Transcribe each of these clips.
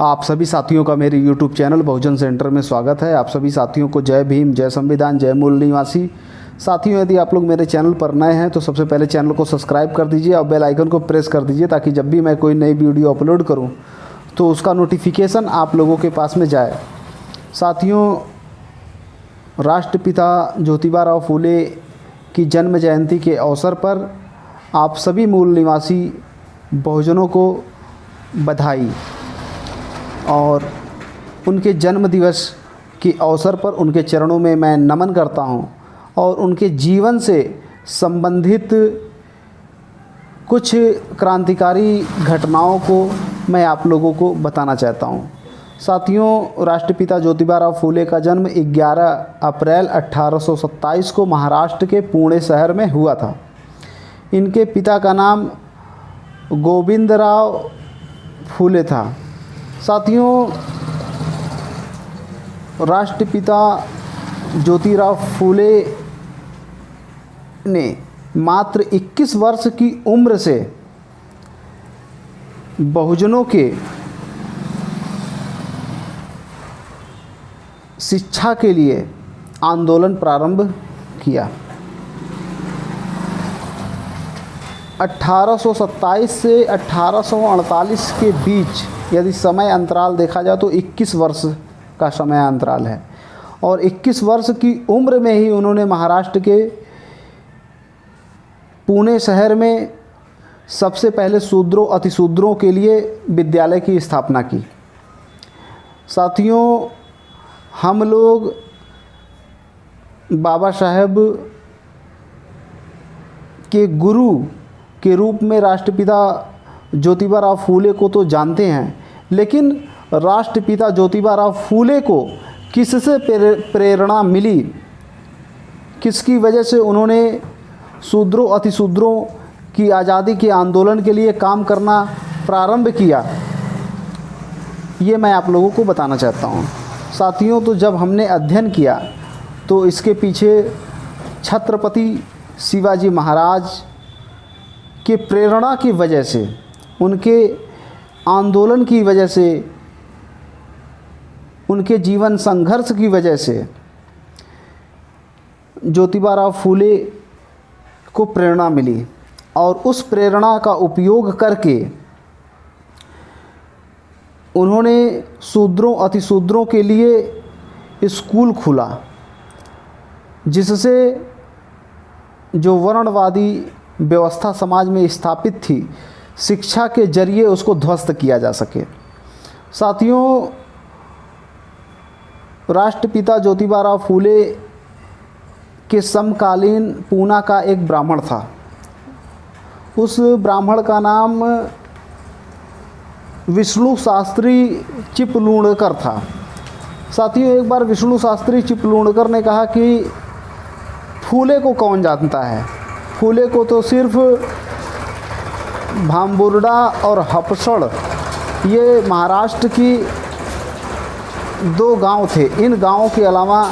आप सभी साथियों का मेरे YouTube चैनल बहुजन सेंटर में स्वागत है। आप सभी साथियों को जय भीम, जय संविधान, जय मूल निवासी। साथियों, यदि आप लोग मेरे चैनल पर नए हैं तो सबसे पहले चैनल को सब्सक्राइब कर दीजिए और बेल आइकन को प्रेस कर दीजिए ताकि जब भी मैं कोई नई वीडियो अपलोड करूं तो उसका नोटिफिकेशन आप लोगों के पास में जाए। साथियों, राष्ट्रपिता ज्योतिबा फूले की जन्म जयंती के अवसर पर आप सभी मूल निवासी बहुजनों को बधाई और उनके जन्म दिवस के अवसर पर उनके चरणों में मैं नमन करता हूं और उनके जीवन से संबंधित कुछ क्रांतिकारी घटनाओं को मैं आप लोगों को बताना चाहता हूं। साथियों, राष्ट्रपिता ज्योतिबा फूले का जन्म 11 अप्रैल 1827 को महाराष्ट्र के पुणे शहर में हुआ था। इनके पिता का नाम गोविंदराव फूले था। साथियों, राष्ट्रपिता ज्योतिराव फूले ने मात्र 21 वर्ष की उम्र से बहुजनों के शिक्षा के लिए आंदोलन प्रारंभ किया। 1827 से 1848 के बीच यदि समय अंतराल देखा जाए तो 21 वर्ष का समय अंतराल है और 21 वर्ष की उम्र में ही उन्होंने महाराष्ट्र के पुणे शहर में सबसे पहले शूद्रों अतिशूद्रों के लिए विद्यालय की स्थापना की। साथियों, हम लोग बाबा साहेब के गुरु के रूप में राष्ट्रपिता ज्योतिबा फूले को तो जानते हैं, लेकिन राष्ट्रपिता ज्योतिबा फूले को किससे प्रेरणा मिली, किसकी वजह से उन्होंने शूद्रों अतिशूद्रों की आज़ादी के आंदोलन के लिए काम करना प्रारंभ किया, ये मैं आप लोगों को बताना चाहता हूँ। साथियों, तो जब हमने अध्ययन किया तो इसके पीछे छत्रपति शिवाजी महाराज के प्रेरणा की वजह से, उनके आंदोलन की वजह से, उनके जीवन संघर्ष की वजह से ज्योतिबा फूले को प्रेरणा मिली और उस प्रेरणा का उपयोग करके उन्होंने शूद्रों अतिशूद्रों के लिए स्कूल खोला, जिससे जो वर्णवादी व्यवस्था समाज में स्थापित थी, शिक्षा के जरिए उसको ध्वस्त किया जा सके। साथियों, राष्ट्रपिता ज्योतिबा फूले के समकालीन पूना का एक ब्राह्मण था। उस ब्राह्मण का नाम विष्णु शास्त्री चिपलूणकर था। साथियों, एक बार विष्णु शास्त्री चिपलूणकर ने कहा कि फूले को कौन जानता है, फूले को तो सिर्फ भाम्बुर्डा और हपसड़, ये महाराष्ट्र की 2 गांव थे, इन गांवों के अलावा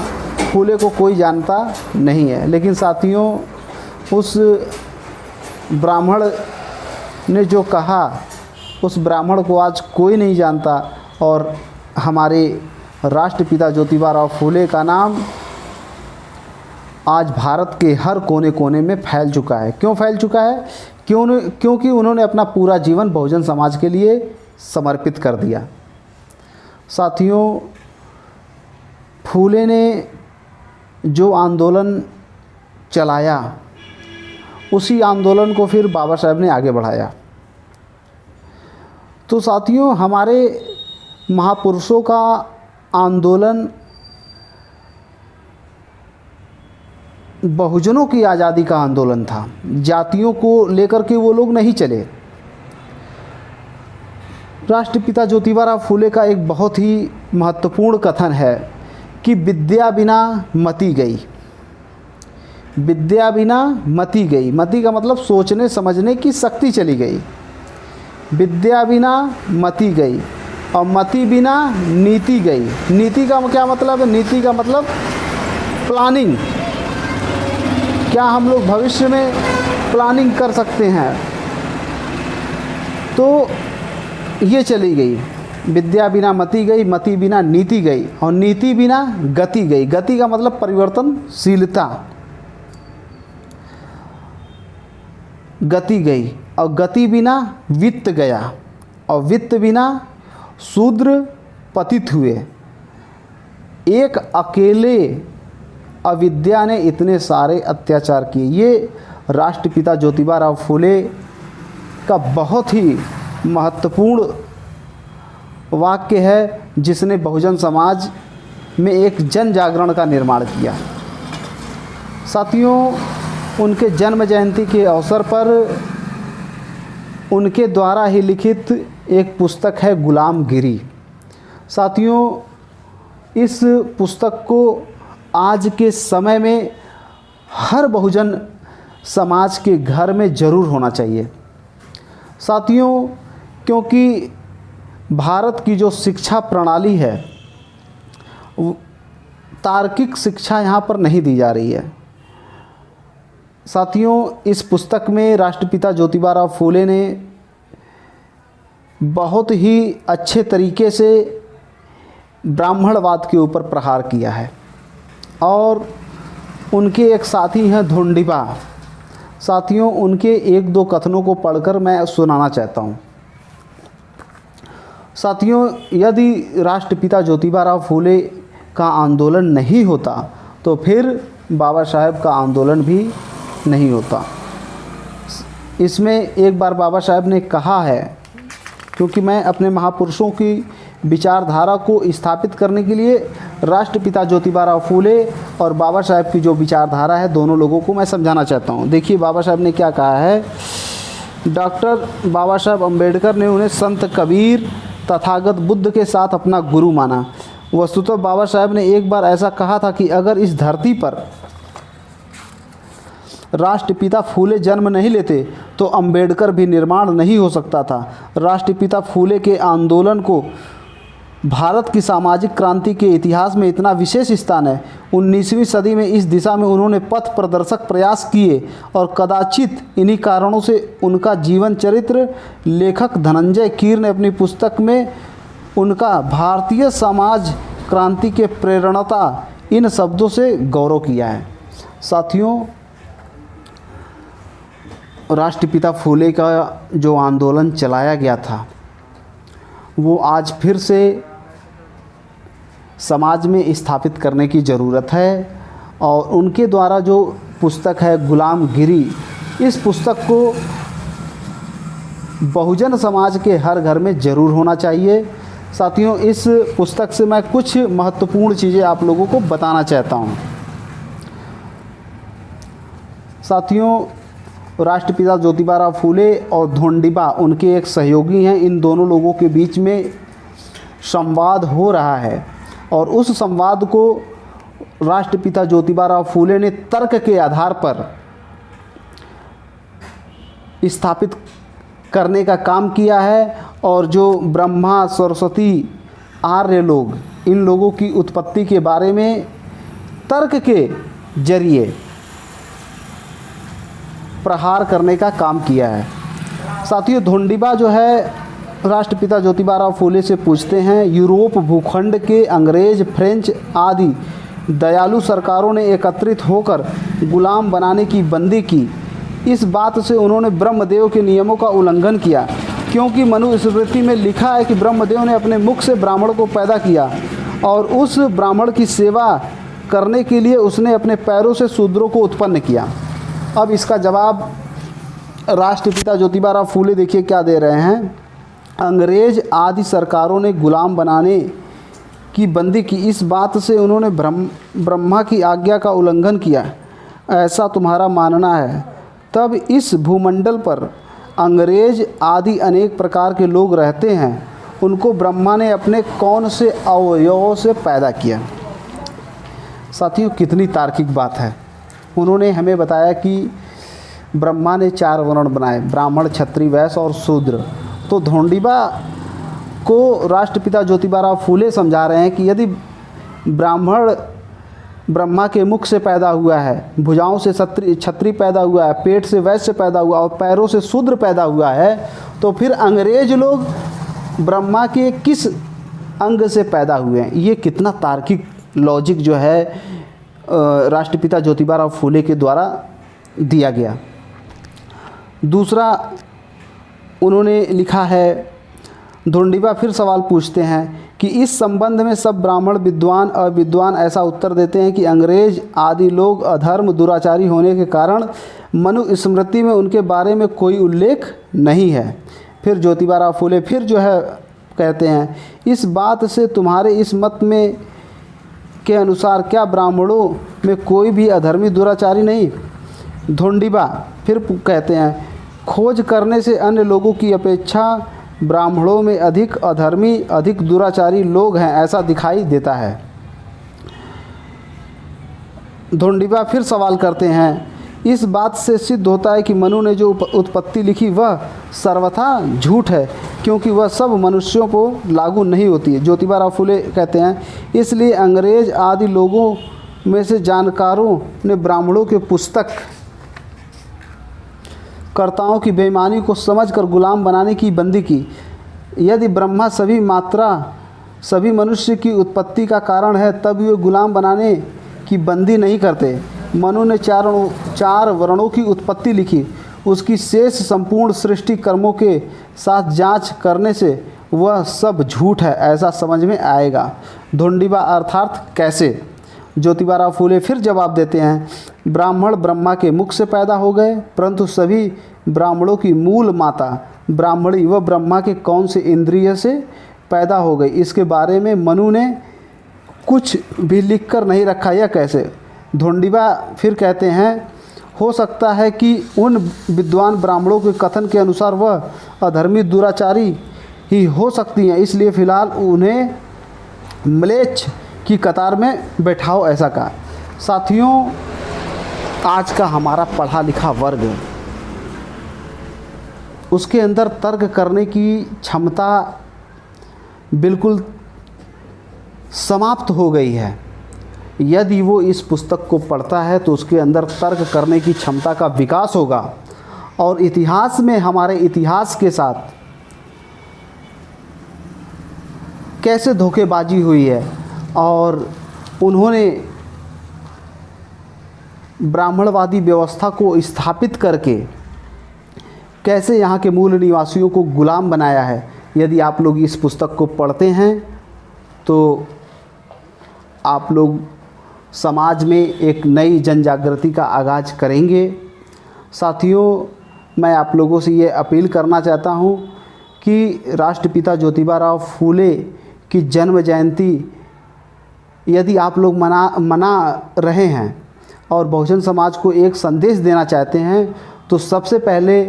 फूले को कोई जानता नहीं है। लेकिन साथियों, उस ब्राह्मण ने जो कहा, उस ब्राह्मण को आज कोई नहीं जानता और हमारे राष्ट्रपिता ज्योतिबा फूले का नाम आज भारत के हर कोने कोने में फैल चुका है। क्यों फैल चुका है? क्योंकि उन्होंने अपना पूरा जीवन बहुजन समाज के लिए समर्पित कर दिया। साथियों, फूले ने जो आंदोलन चलाया, उसी आंदोलन को फिर बाबा साहब ने आगे बढ़ाया। तो साथियों, हमारे महापुरुषों का आंदोलन बहुजनों की आज़ादी का आंदोलन था, जातियों को लेकर के वो लोग नहीं चले। राष्ट्रपिता ज्योतिबा फूले का एक बहुत ही महत्वपूर्ण कथन है कि विद्या बिना मति गई, विद्या बिना मति गई। मति का मतलब सोचने समझने की शक्ति चली गई। विद्या बिना मति गई और मति बिना नीति गई। नीति का क्या मतलब है? नीति का मतलब प्लानिंग। क्या हम लोग भविष्य में प्लानिंग कर सकते हैं? तो ये चली गई। विद्या बिना मति गई, मति बिना नीति गई, और नीति बिना गति गई। गति का मतलब परिवर्तनशीलता, गति गई, और गति बिना वित्त गया, और वित्त बिना शूद्र पतित हुए। एक अकेले अविद्या ने इतने सारे अत्याचार किए। ये राष्ट्रपिता ज्योतिबा फूले का बहुत ही महत्वपूर्ण वाक्य है, जिसने बहुजन समाज में एक जन जागरण का निर्माण किया। साथियों, उनके जन्म जयंती के अवसर पर उनके द्वारा ही लिखित एक पुस्तक है गुलामगिरी। साथियों, इस पुस्तक को आज के समय में हर बहुजन समाज के घर में ज़रूर होना चाहिए। साथियों, क्योंकि भारत की जो शिक्षा प्रणाली है, तार्किक शिक्षा यहाँ पर नहीं दी जा रही है। साथियों, इस पुस्तक में राष्ट्रपिता ज्योतिबा फूले ने बहुत ही अच्छे तरीके से ब्राह्मणवाद के ऊपर प्रहार किया है। और उनके एक साथी हैं धोंडिबा। साथियों, उनके एक दो कथनों को पढ़कर मैं सुनाना चाहता हूँ। साथियों, यदि राष्ट्रपिता ज्योतिबा फूले का आंदोलन नहीं होता तो फिर बाबा साहेब का आंदोलन भी नहीं होता। इसमें एक बार बाबा साहेब ने कहा है, क्योंकि मैं अपने महापुरुषों की विचारधारा को स्थापित करने के लिए राष्ट्रपिता ज्योतिबा फूले और बाबा साहेब की जो विचारधारा है, दोनों लोगों को मैं समझाना चाहता हूँ। देखिए बाबा साहेब ने क्या कहा है। डॉक्टर बाबा साहेब अम्बेडकर ने उन्हें संत कबीर तथागत बुद्ध के साथ अपना गुरु माना। वस्तुतः बाबा साहेब ने एक बार ऐसा कहा था कि अगर इस धरती पर राष्ट्रपिता फूले जन्म नहीं लेते तो अंबेडकर भी निर्माण नहीं हो सकता था। राष्ट्रपिता फूले के आंदोलन को भारत की सामाजिक क्रांति के इतिहास में इतना विशेष स्थान है। 19वीं सदी में इस दिशा में उन्होंने पथ प्रदर्शक प्रयास किए और कदाचित इन्हीं कारणों से उनका जीवन चरित्र लेखक धनंजय कीर ने अपनी पुस्तक में उनका भारतीय समाज क्रांति के प्रेरणता इन शब्दों से गौरव किया है। साथियों, राष्ट्रपिता फूले का जो आंदोलन चलाया गया था वो आज फिर से समाज में स्थापित करने की ज़रूरत है। और उनके द्वारा जो पुस्तक है गुलामगिरी, इस पुस्तक को बहुजन समाज के हर घर में ज़रूर होना चाहिए। साथियों, इस पुस्तक से मैं कुछ महत्वपूर्ण चीज़ें आप लोगों को बताना चाहता हूँ। साथियों, राष्ट्रपिता ज्योतिबा फूले और धोंडिबा उनके एक सहयोगी हैं। इन दोनों लोगों के बीच में संवाद हो रहा है और उस संवाद को राष्ट्रपिता ज्योतिबा फूले ने तर्क के आधार पर स्थापित करने का काम किया है। और जो ब्रह्मा, सरस्वती, आर्य लोग, इन लोगों की उत्पत्ति के बारे में तर्क के जरिए प्रहार करने का काम किया है। साथियों, धोंडिबा जो है राष्ट्रपिता ज्योतिबा फूले से पूछते हैं, यूरोप भूखंड के अंग्रेज, फ्रेंच आदि दयालु सरकारों ने एकत्रित होकर गुलाम बनाने की बंदी की। इस बात से उन्होंने ब्रह्मदेव के नियमों का उल्लंघन किया, क्योंकि मनुस्मृति में लिखा है कि ब्रह्मदेव ने अपने मुख से ब्राह्मण को पैदा किया और उस ब्राह्मण की सेवा करने के लिए उसने अपने पैरों से शूद्रों को उत्पन्न किया। अब इसका जवाब राष्ट्रपिता ज्योतिबा फूले देखिए क्या दे रहे हैं। अंग्रेज आदि सरकारों ने गुलाम बनाने की बंदी की, इस बात से उन्होंने ब्रह्मा की आज्ञा का उल्लंघन किया, ऐसा तुम्हारा मानना है। तब इस भूमंडल पर अंग्रेज आदि अनेक प्रकार के लोग रहते हैं, उनको ब्रह्मा ने अपने कौन से अवयवों से पैदा किया। साथियों, कितनी तार्किक बात है। उन्होंने हमें बताया कि ब्रह्मा ने 4 वर्ण बनाए, ब्राह्मण, क्षत्रिय, वैश्य और शूद्र। तो धोंडिबा को राष्ट्रपिता ज्योतिबा फूले समझा रहे हैं कि यदि ब्राह्मण ब्रह्मा के मुख से पैदा हुआ है, भुजाओं से क्षत्रिय पैदा हुआ है, पेट से वैश्य पैदा हुआ और पैरों से शूद्र पैदा हुआ है, तो फिर अंग्रेज लोग ब्रह्मा के किस अंग से पैदा हुए हैं। ये कितना तार्किक लॉजिक जो है राष्ट्रपिता ज्योतिबा फूले के द्वारा दिया गया। दूसरा उन्होंने लिखा है, ढोंडिबा फिर सवाल पूछते हैं कि इस संबंध में सब ब्राह्मण विद्वान और विद्वान ऐसा उत्तर देते हैं कि अंग्रेज आदि लोग अधर्म दुराचारी होने के कारण मनु स्मृति में उनके बारे में कोई उल्लेख नहीं है। फिर ज्योतिबा फूले फिर जो है कहते हैं, इस बात से तुम्हारे इस मत में के अनुसार क्या ब्राह्मणों में कोई भी अधर्मी दुराचारी नहीं। ढोंडिबा फिर कहते हैं, खोज करने से अन्य लोगों की अपेक्षा ब्राह्मणों में अधिक अधर्मी अधिक दुराचारी लोग हैं ऐसा दिखाई देता है। ढोंडिबा फिर सवाल करते हैं, इस बात से सिद्ध होता है कि मनु ने जो उत्पत्ति लिखी वह सर्वथा झूठ है क्योंकि वह सब मनुष्यों को लागू नहीं होती है। ज्योतिबा फूले कहते हैं, इसलिए अंग्रेज आदि लोगों में से जानकारों ने ब्राह्मणों के पुस्तक कर्ताओं की बेईमानी को समझकर गुलाम बनाने की बंदी की। यदि ब्रह्मा सभी मनुष्य की उत्पत्ति का कारण है तब वे गुलाम बनाने की बंदी नहीं करते। मनु ने चार वर्णों की उत्पत्ति लिखी, उसकी शेष संपूर्ण सृष्टि कर्मों के साथ जांच करने से वह सब झूठ है ऐसा समझ में आएगा। ढोंडिबा अर्थात कैसे। ज्योतिबा फूले फिर जवाब देते हैं, ब्राह्मण ब्रह्मा के मुख से पैदा हो गए परंतु सभी ब्राह्मणों की मूल माता ब्राह्मणी व ब्रह्मा के कौन से इंद्रिय से पैदा हो गई, इसके बारे में मनु ने कुछ भी लिख कर नहीं रखा। यह कैसे। ढोंडिबा फिर कहते हैं, हो सकता है कि उन विद्वान ब्राह्मणों के कथन के अनुसार वह अधर्मी दुराचारी ही हो सकती हैं, इसलिए फ़िलहाल उन्हें म्लेच्छ की कतार में बैठाओ ऐसा कहा। साथियों, आज का हमारा पढ़ा लिखा वर्ग उसके अंदर तर्क करने की क्षमता बिल्कुल समाप्त हो गई है। यदि वो इस पुस्तक को पढ़ता है तो उसके अंदर तर्क करने की क्षमता का विकास होगा और इतिहास में हमारे इतिहास के साथ कैसे धोखेबाजी हुई है और उन्होंने ब्राह्मणवादी व्यवस्था को स्थापित करके कैसे यहाँ के मूल निवासियों को गुलाम बनाया है। यदि आप लोग इस पुस्तक को पढ़ते हैं तो आप लोग समाज में एक नई जनजागृति का आगाज़ करेंगे। साथियों, मैं आप लोगों से ये अपील करना चाहता हूँ कि राष्ट्रपिता ज्योतिबा फूले की जन्म जयंती यदि आप लोग मना रहे हैं और बहुजन समाज को एक संदेश देना चाहते हैं तो सबसे पहले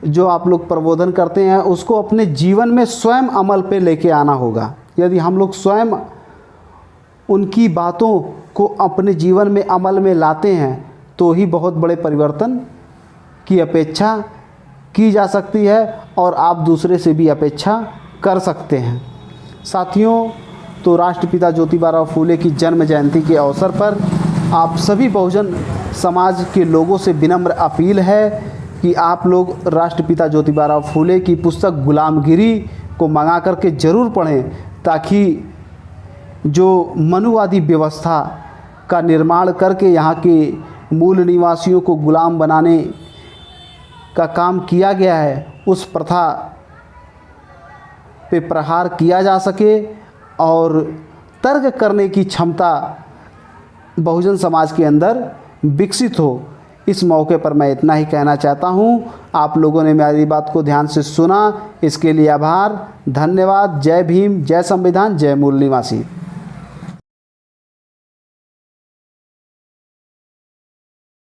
जो आप लोग प्रबोधन करते हैं उसको अपने जीवन में स्वयं अमल पे लेके आना होगा। यदि हम लोग स्वयं उनकी बातों को अपने जीवन में अमल में लाते हैं तो ही बहुत बड़े परिवर्तन की अपेक्षा की जा सकती है और आप दूसरे से भी अपेक्षा कर सकते हैं। साथियों, तो राष्ट्रपिता ज्योतिबा फूले की जन्म जयंती के अवसर पर आप सभी बहुजन समाज के लोगों से विनम्र अपील है कि आप लोग राष्ट्रपिता ज्योतिबा फूले की पुस्तक गुलामगिरी को मंगा करके ज़रूर पढ़ें ताकि जो मनुवादी व्यवस्था का निर्माण करके यहाँ के मूल निवासियों को गुलाम बनाने का काम किया गया है उस प्रथा पे प्रहार किया जा सके और तर्क करने की क्षमता बहुजन समाज के अंदर विकसित हो। इस मौके पर मैं इतना ही कहना चाहता हूँ। आप लोगों ने मेरी बात को ध्यान से सुना, इसके लिए आभार, धन्यवाद। जय भीम, जय संविधान, जय मूल निवासी।